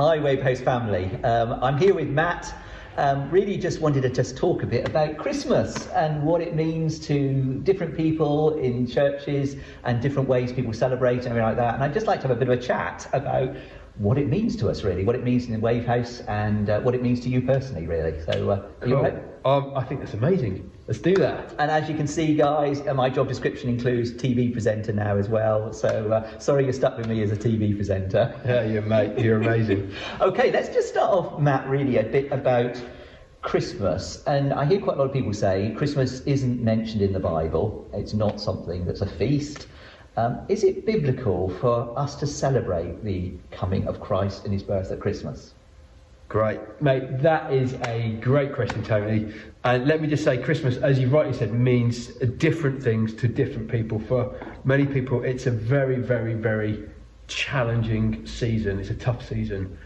Hi Wave House family. I'm here with Matt. Really just wanted to just talk a bit about Christmas and what it means to different people in churches and different ways people celebrate and everything like that. And I'd just like to have a bit of a chat about what it means to us, really, what it means in the Wave House and what it means to you personally, really. So, are you all right? I think that's amazing. Let's do that. And as you can see, guys, my job description includes TV presenter now as well. So sorry you're stuck with me as a TV presenter. Yeah, you're amazing. Okay, let's just start off, Matt, really a bit about Christmas. And I hear quite a lot of people say Christmas isn't mentioned in the Bible. It's not something that's a feast. Is it biblical for us to celebrate the coming of Christ and his birth at Christmas? Great. Mate, that is a great question, Tony. And let me just say, Christmas, as you rightly said, means different things to different people. For many people, it's a very, very, very challenging season. It's a tough season.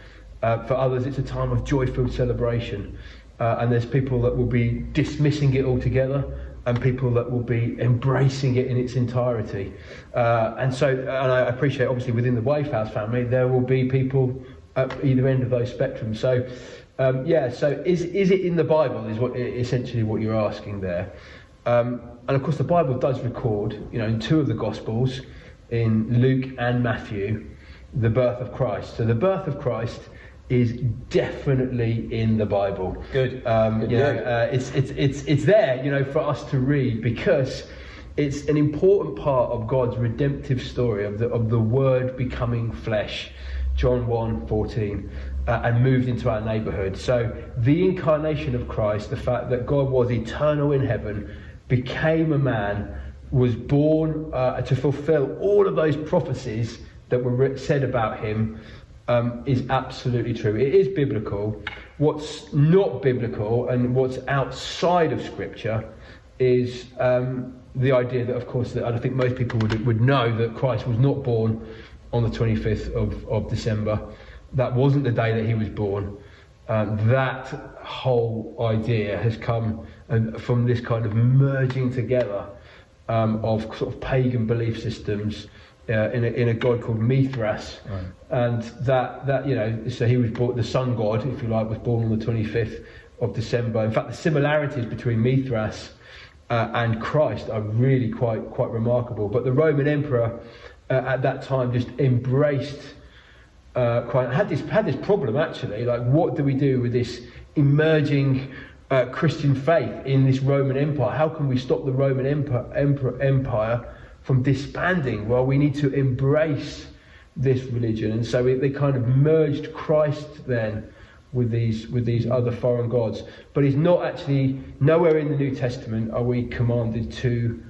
For others, it's a time of joy-filled celebration. And there's people that will be dismissing it altogether, and people that will be embracing it in its entirety. And I appreciate, obviously, within the Wave House family, there will be people at either end of those spectrums. So, so is it in the Bible is essentially what you're asking there. And of course, the Bible does record, in two of the Gospels, in Luke and Matthew, the birth of Christ. So the birth of Christ is definitely in the Bible. Good. It's there, for us to read, because it's an important part of God's redemptive story of the Word becoming flesh. John 1:14, and moved into our neighbourhood. So the incarnation of Christ, the fact that God was eternal in heaven, became a man, was born to fulfil all of those prophecies that were said about him, is absolutely true. It is biblical. What's not biblical and what's outside of Scripture is the idea that, of course, that I think most people would know that Christ was not born on the 25th of December. That wasn't the day that he was born. That whole idea has come from this kind of merging together of sort of pagan belief systems in a god called Mithras. Right. And that so he was born, the sun god, if you like, was born on the 25th of December. In fact, the similarities between Mithras and Christ are really quite remarkable. But the Roman emperor at that time just embraced had this problem, actually, like, what do we do with this emerging Christian faith in this Roman Empire? How can we stop the Roman Empire from disbanding? Well, we need to embrace this religion. And so they kind of merged Christ then with these other foreign gods. But it's not actually, nowhere in the New Testament are we commanded to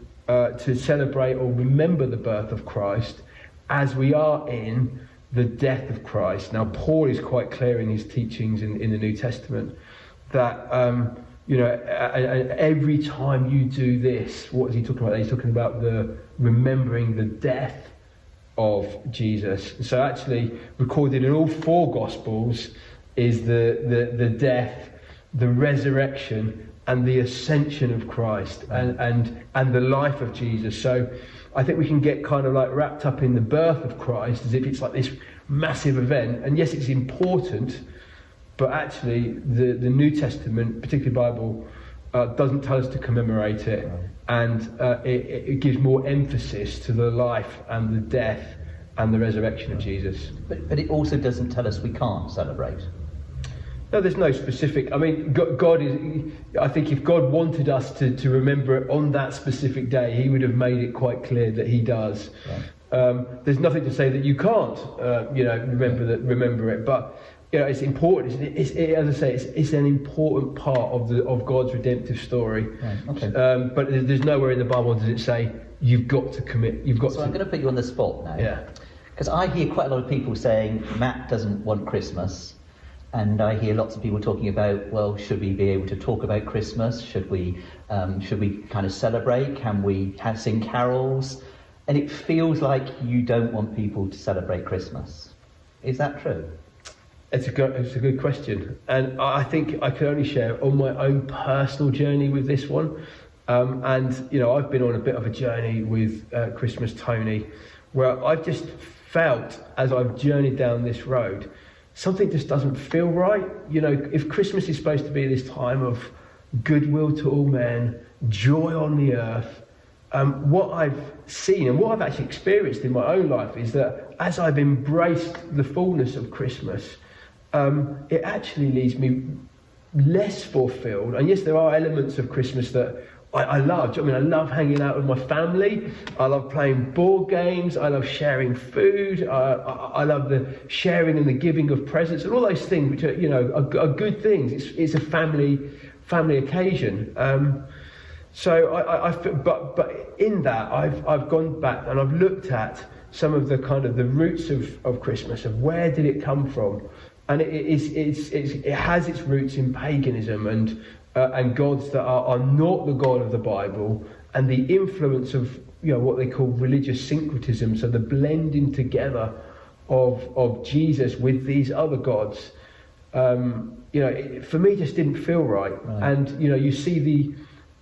celebrate or remember the birth of Christ as we are in the death of Christ. Now, Paul is quite clear in his teachings in the New Testament that every time you do this, what is he talking about? He's talking about the remembering the death of Jesus. So actually, recorded in all four Gospels is the death, the resurrection, and the ascension of Christ and the life of Jesus. So I think we can get kind of like wrapped up in the birth of Christ as if it's like this massive event. And yes, it's important, but actually the New Testament, particularly Bible, doesn't tell us to commemorate it. And it gives more emphasis to the life and the death and the resurrection of Jesus. But it also doesn't tell us we can't celebrate. No, there's no specific. I mean, God is. I think if God wanted us to remember it on that specific day, He would have made it quite clear that He does. Right. There's nothing to say that you can't, remember it. But it's important. As I say, it's an important part of God's redemptive story. Right. Okay. But there's nowhere in the Bible does it say you've got to commit. You've got. So I'm going to put you on the spot now. Yeah. Because I hear quite a lot of people saying Matt doesn't want Christmas. And I hear lots of people talking about, well, should we be able to talk about Christmas? Should we kind of celebrate? Can we sing carols? And it feels like you don't want people to celebrate Christmas. Is that true? It's a good question. And I think I can only share on my own personal journey with this one. And I've been on a bit of a journey with Christmas, Tony, where I've just felt, as I've journeyed down this road, something just doesn't feel right. You know, if Christmas is supposed to be this time of goodwill to all men, joy on the earth, what I've seen and what I've actually experienced in my own life is that as I've embraced the fullness of Christmas, it actually leaves me less fulfilled. And yes, there are elements of Christmas that I love. I mean, I love hanging out with my family. I love playing board games. I love sharing food. I love the sharing and the giving of presents and all those things, which are, you know, are good things. It's a family occasion. But in that, I've gone back and I've looked at some of the kind of the roots of Christmas, of where did it come from, and it has its roots in paganism and gods that are not the God of the Bible, and the influence of, you know, what they call religious syncretism, so the blending together of Jesus with these other gods. You know, it, for me, just didn't feel right. And you know, you see the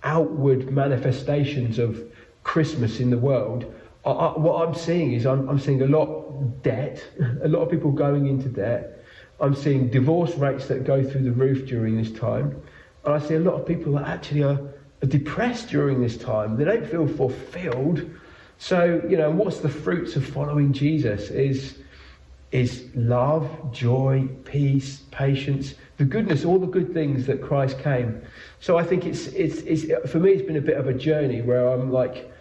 outward manifestations of Christmas in the world. What I'm seeing is I'm seeing a lot of debt, a lot of people going into debt. I'm seeing divorce rates that go through the roof during this time. And I see a lot of people that actually are depressed during this time. They don't feel fulfilled. So, you know, what's the fruits of following Jesus is love, joy, peace, patience, the goodness, all the good things that Christ came. So I think it's for me, it's been a bit of a journey where I'm like,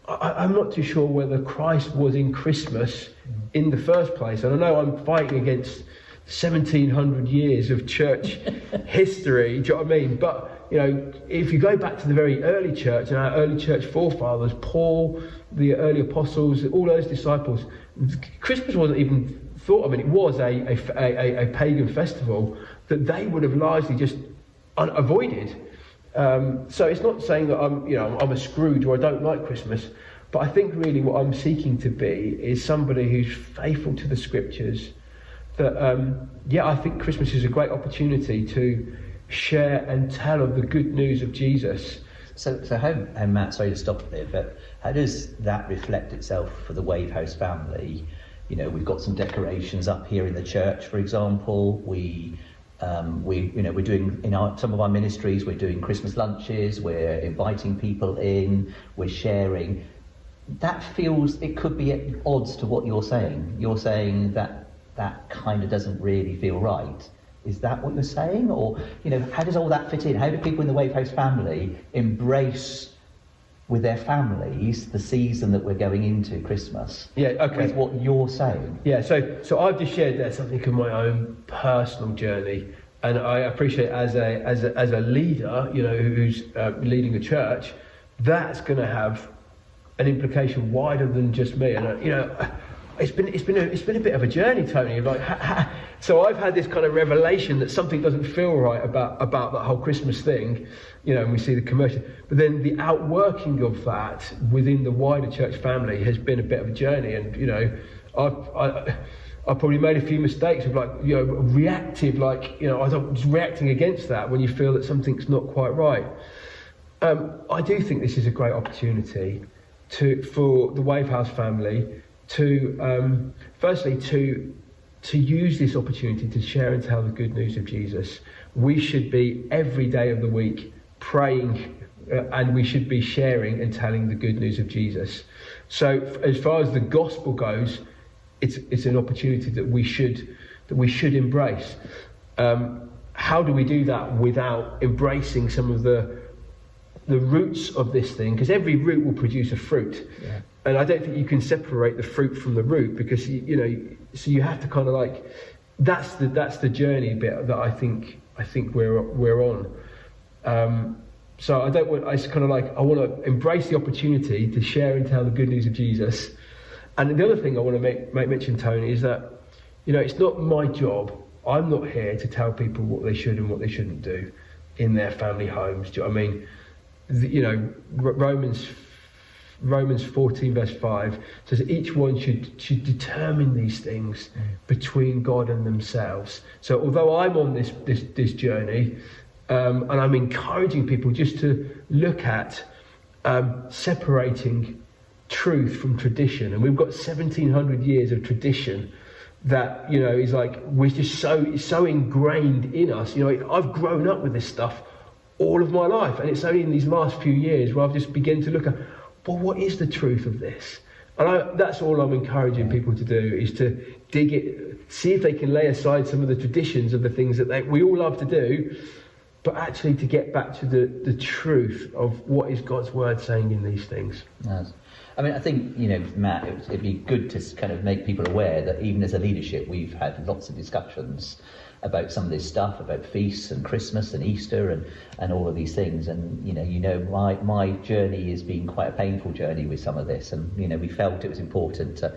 I'm not too sure whether Christ was in Christmas in the first place. And I know I'm fighting against 1700 years of church history, do you know what I mean? But, you know, if you go back to the very early church and our early church forefathers, Paul, the early apostles, all those disciples, Christmas wasn't even thought of. I mean, it was a pagan festival that they would have largely just avoided. So it's not saying that I'm a Scrooge or I don't like Christmas, but I think really what I'm seeking to be is somebody who's faithful to the scriptures. That I think Christmas is a great opportunity to share and tell of the good news of Jesus. So how, and Matt, sorry to stop there, but how does that reflect itself for the Wave House family? You know, we've got some decorations up here in the church, for example. We're doing in some of our ministries, we're doing Christmas lunches, we're inviting people in, we're sharing. That feels, it could be at odds to what you're saying. You're saying that kind of doesn't really feel right. Is that what you're saying? Or, you know, how does all that fit in? How do people in the Wave House family embrace with their families the season that we're going into, Christmas? Yeah, okay. With what you're saying. Yeah, so I've just shared there something of my own personal journey, and I appreciate as a leader, you know, who's leading a church, that's going to have an implication wider than just me. And you know, it's been a bit of a journey, Tony. Like, so I've had this kind of revelation that something doesn't feel right about that whole Christmas thing, you know, and we see the commercial. But then the outworking of that within the wider church family has been a bit of a journey. And, you know, I've probably made a few mistakes of, like, you know, reactive, like, you know, I was just reacting against that when you feel that something's not quite right. I do think this is a great opportunity for the Wave House family to firstly to use this opportunity to share and tell the good news of Jesus. We should be every day of the week praying, and we should be sharing and telling the good news of Jesus. So as far as the gospel goes, it's an opportunity that we should embrace. How do we do that without embracing some of the roots of this thing? Because every root will produce a fruit. Yeah. And I don't think you can separate the fruit from the root, because you know, so you have to kind of like, that's the journey bit that I think we're on. So I want to embrace the opportunity to share and tell the good news of Jesus. And the other thing I want to make mention, Tony, is that, you know, it's not my job. I'm not here to tell people what they should and what they shouldn't do in their family homes. Do you know what I mean? You know, Romans 14 verse 5 says that each one should determine these things between God and themselves. So although I'm on this journey, and I'm encouraging people just to look at separating truth from tradition, and we've got 1700 years of tradition that, you know, is like, we're just so ingrained in us. You know, I've grown up with this stuff all of my life, and it's only in these last few years where I've just begun to look at, well, what is the truth of this? And that's all I'm encouraging people to do, is to dig it, see if they can lay aside some of the traditions of the things that we all love to do, but actually to get back to the truth of what is God's word saying in these things. Yes. I mean, I think, you know, Matt, it'd be good to kind of make people aware that even as a leadership, we've had lots of discussions about some of this stuff, about feasts and Christmas and Easter and all of these things. And, you know, my journey has been quite a painful journey with some of this. And, you know, we felt it was important to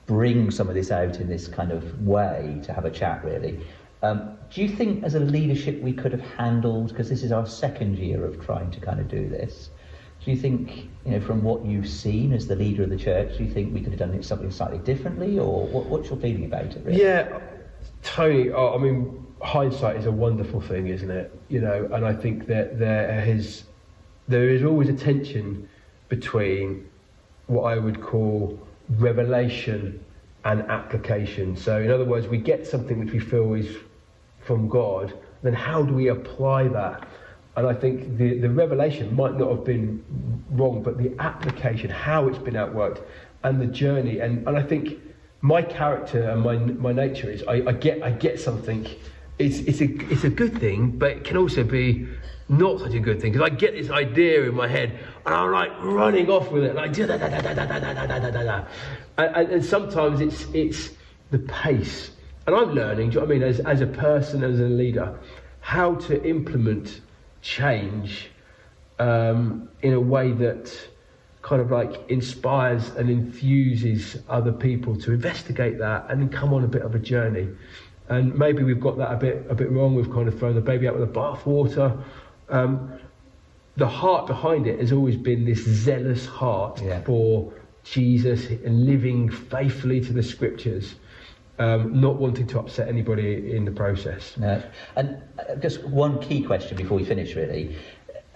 bring some of this out in this kind of way, to have a chat, really. Do you think as a leadership we could have handled, because this is our second year of trying to kind of do this, do you think, you know, from what you've seen as the leader of the church, do you think we could have done something slightly differently, or what's your feeling about it, really? Yeah, Tony, I mean, hindsight is a wonderful thing, isn't it? You know, and I think that there is always a tension between what I would call revelation and application. So in other words, we get something which we feel is from God, then how do we apply that? And I think the revelation might not have been wrong, but the application, how it's been outworked, and the journey. And I think my character and my nature is I get something. It's a good thing, but it can also be not such a good thing, because I get this idea in my head and I'm like running off with it, like and sometimes it's the pace. And I'm learning, do you know what I mean, as a person, as a leader, how to implement change in a way that kind of like inspires and enthuses other people to investigate that and then come on a bit of a journey. And maybe we've got that a bit wrong. We've kind of thrown the baby out with the bathwater. The heart behind it has always been this zealous heart for Jesus and living faithfully to the scriptures. Not wanting to upset anybody in the process. No. And just one key question before we finish, really.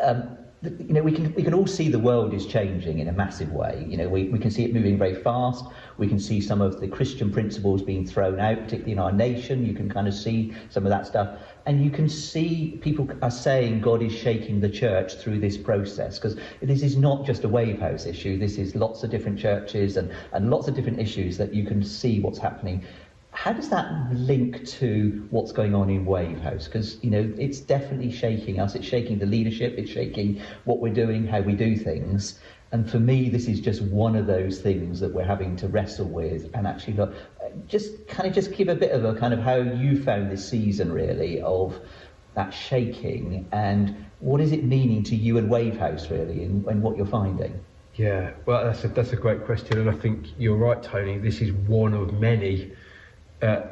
You know, we can all see the world is changing in a massive way. You know, we can see it moving very fast. We can see some of the Christian principles being thrown out, particularly in our nation. You can kind of see some of that stuff. And you can see people are saying God is shaking the church through this process, because this is not just a Wave House issue. This is lots of different churches and lots of different issues that you can see what's happening. How does that link to what's going on in Wave House? Because, you know, it's definitely shaking us. It's shaking the leadership. It's shaking what we're doing, how we do things. And for me, this is just one of those things that we're having to wrestle with. And actually, look, just give a bit of a kind of how you found this season, really, of that shaking, and what is it meaning to you and Wave House, really, and what you're finding? Yeah, well, that's a great question, and I think you're right, Tony. This is one of many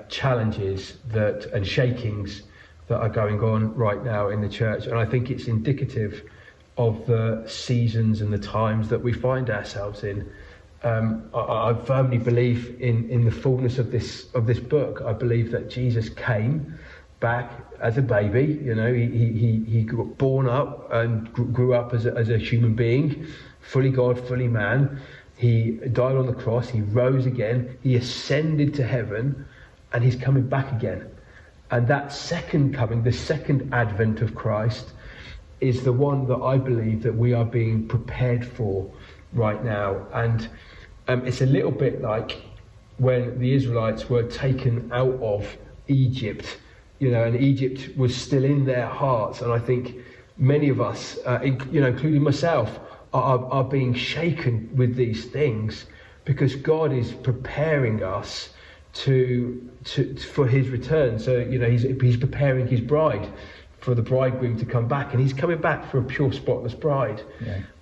challenges and shakings that are going on right now in the church, and I think it's indicative of the seasons and the times that we find ourselves in. I firmly believe in the fullness of this book. I believe that Jesus came back as a baby. You know, he got born up and grew up as a human being, fully God, fully man. He died on the cross. He rose again. He ascended to heaven. And he's coming back again. And that second coming, the second advent of Christ, is the one that I believe that we are being prepared for right now. And it's a little bit like when the Israelites were taken out of Egypt, you know, and Egypt was still in their hearts. And I think many of us, you know, including myself, are being shaken with these things, because God is preparing us for his return. So, you know, he's preparing his bride for the bridegroom to come back, and he's coming back for a pure, spotless bride,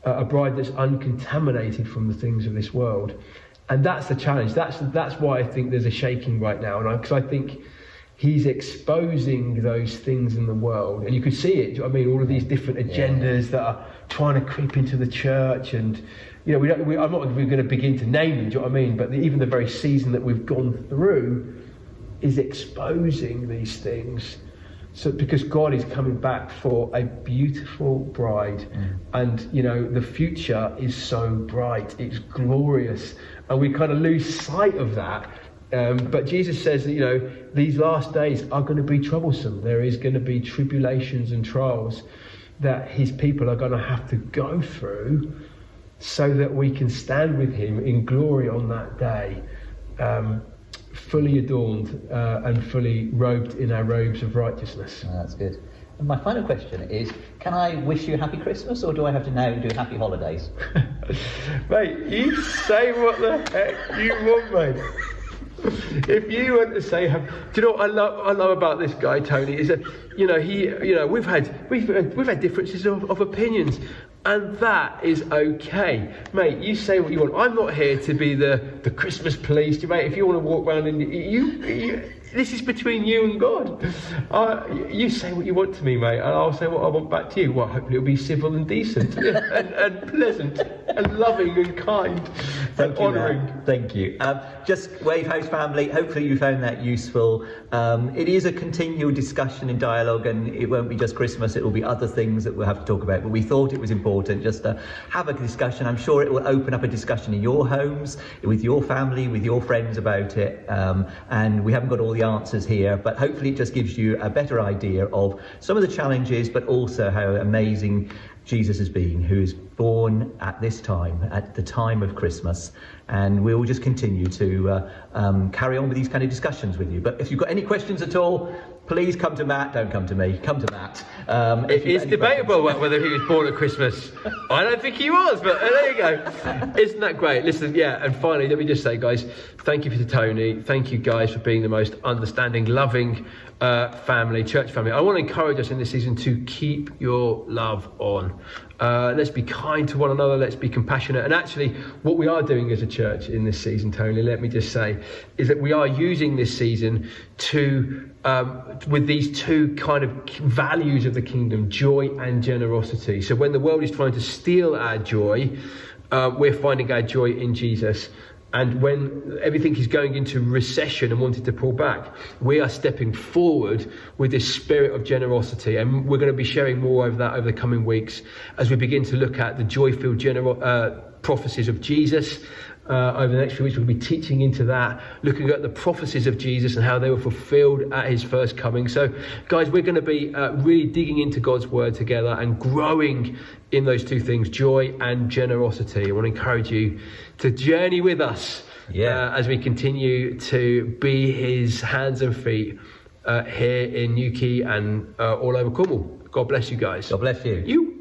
a bride that's uncontaminated from the things of this world. And that's the challenge. That's why I think there's a shaking right now, and because I think he's exposing those things in the world, and you can see it. I mean, all of these different agendas that are trying to creep into the church, and you know, I'm not going to begin to name them. Do you know what I mean? But even the very season that we've gone through is exposing these things. So because God is coming back for a beautiful bride, and you know, the future is so bright, it's glorious, and we kind of lose sight of that But Jesus says that, these last days are going to be troublesome. There is going to be tribulations and trials that his people are going to have to go through so that we can stand with him in glory on that day, fully adorned and fully robed in our robes of righteousness. Oh, that's good. And my final question is, can I wish you a happy Christmas, or do I have to now do happy holidays? Mate, you say what the heck you want, mate. If you want to say, do you know what I love about this guy, Tony, is that we've had differences of opinions, and that is okay, mate. You say what you want. I'm not here to be the Christmas police, mate. If you want to walk around and you this is between you and God. You say what you want to me, mate, and I'll say what I want back to you. Well, hopefully it'll be civil and decent and pleasant and loving and kind and honouring. Thank you. Just Wave House family, hopefully you found that useful. It is a continual discussion and dialogue, and it won't be just Christmas, it will be other things that we'll have to talk about. But we thought it was important just to have a discussion. I'm sure it will open up a discussion in your homes, with your family, with your friends about it. And we haven't got all the answers here, but hopefully it just gives you a better idea of some of the challenges, but also how amazing Jesus has been, who is born at this time, at the time of Christmas. And we will just continue to carry on with these kind of discussions with you. But if you've got any questions at all, please come to Matt. Don't come to me. Come to Matt. It's debatable whether he was born at Christmas. I don't think he was, but there you go. Isn't that great? Listen, yeah, and finally, let me just say, guys, thank you to Tony. Thank you, guys, for being the most understanding, loving family, church family. I want to encourage us in this season to keep your love on. Let's be kind to one another. Let's be compassionate. And actually, what we are doing as a church in this season, Tony, let me just say, is that we are using this season to, with these two kind of values of the kingdom, joy and generosity. So when the world is trying to steal our joy, we're finding our joy in Jesus. And when everything is going into recession and wanting to pull back, we are stepping forward with this spirit of generosity. And we're going to be sharing more of that over the coming weeks as we begin to look at the joy-filled prophecies of Jesus. Over the next few weeks, we'll be teaching into that, looking at the prophecies of Jesus and how they were fulfilled at his first coming. So, guys, we're going to be really digging into God's word together and growing in those two things, joy and generosity. I want to encourage you to journey with us as we continue to be his hands and feet here in Newquay and all over Cornwall. God bless you guys. God bless you. You.